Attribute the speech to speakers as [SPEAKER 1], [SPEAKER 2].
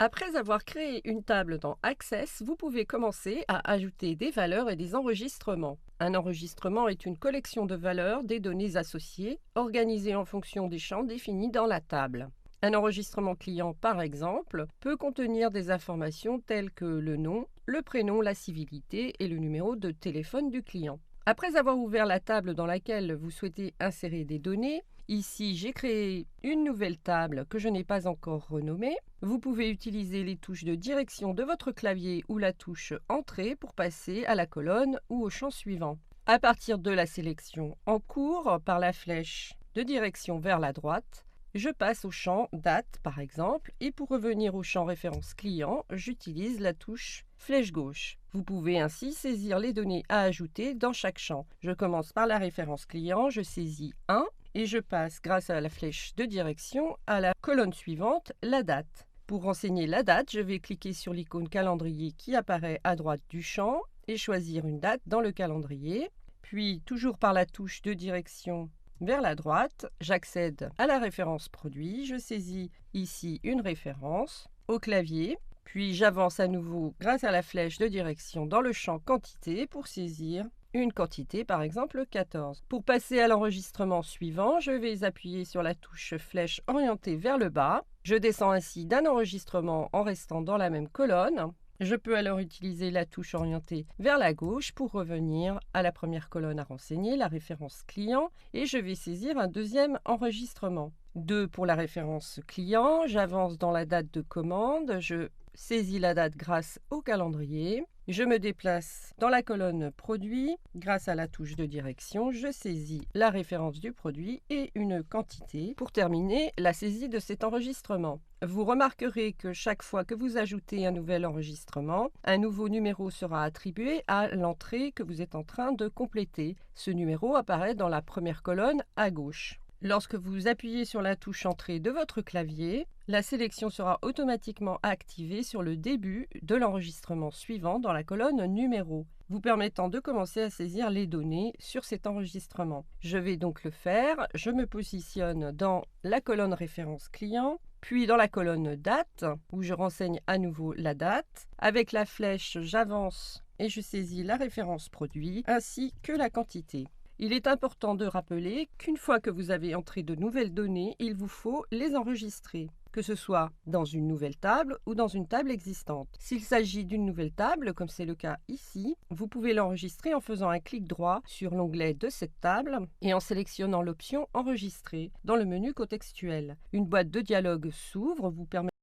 [SPEAKER 1] Après avoir créé une table dans Access, vous pouvez commencer à ajouter des valeurs et des enregistrements. Un enregistrement est une collection de valeurs des données associées, organisées en fonction des champs définis dans la table. Un enregistrement client, par exemple, peut contenir des informations telles que le nom, le prénom, la civilité et le numéro de téléphone du client. Après avoir ouvert la table dans laquelle vous souhaitez insérer des données, ici j'ai créé une nouvelle table que je n'ai pas encore renommée. Vous pouvez utiliser les touches de direction de votre clavier ou la touche Entrée pour passer à la colonne ou au champ suivant. À partir de la sélection en cours par la flèche de direction vers la droite, je passe au champ Date par exemple, et pour revenir au champ Référence client, j'utilise la touche flèche gauche. Vous pouvez ainsi saisir les données à ajouter dans chaque champ. Je commence par la référence client, je saisis 1 et je passe grâce à la flèche de direction à la colonne suivante, la date. Pour renseigner la date, je vais cliquer sur l'icône calendrier qui apparaît à droite du champ et choisir une date dans le calendrier. Puis, toujours par la touche de direction vers la droite, j'accède à la référence produit, je saisis ici une référence au clavier, puis j'avance à nouveau grâce à la flèche de direction dans le champ quantité pour saisir une quantité, par exemple 14. Pour passer à l'enregistrement suivant, je vais appuyer sur la touche flèche orientée vers le bas. Je descends ainsi d'un enregistrement en restant dans la même colonne. Je peux alors utiliser la touche orientée vers la gauche pour revenir à la première colonne à renseigner, la référence client, et je vais saisir un deuxième enregistrement. 2 pour la référence client, j'avance dans la date de commande, je saisis la date grâce au calendrier, je me déplace dans la colonne produit, grâce à la touche de direction, je saisis la référence du produit et une quantité pour terminer la saisie de cet enregistrement. Vous remarquerez que chaque fois que vous ajoutez un nouvel enregistrement, un nouveau numéro sera attribué à l'entrée que vous êtes en train de compléter. Ce numéro apparaît dans la première colonne à gauche. Lorsque vous appuyez sur la touche Entrée de votre clavier, la sélection sera automatiquement activée sur le début de l'enregistrement suivant dans la colonne Numéro, vous permettant de commencer à saisir les données sur cet enregistrement. Je vais donc le faire. Je me positionne dans la colonne Référence client, puis dans la colonne Date, où je renseigne à nouveau la date. Avec la flèche, j'avance et je saisis la référence produit ainsi que la quantité. Il est important de rappeler qu'une fois que vous avez entré de nouvelles données, il vous faut les enregistrer, que ce soit dans une nouvelle table ou dans une table existante. S'il s'agit d'une nouvelle table, comme c'est le cas ici, vous pouvez l'enregistrer en faisant un clic droit sur l'onglet de cette table et en sélectionnant l'option Enregistrer dans le menu contextuel. Une boîte de dialogue s'ouvre, vous permet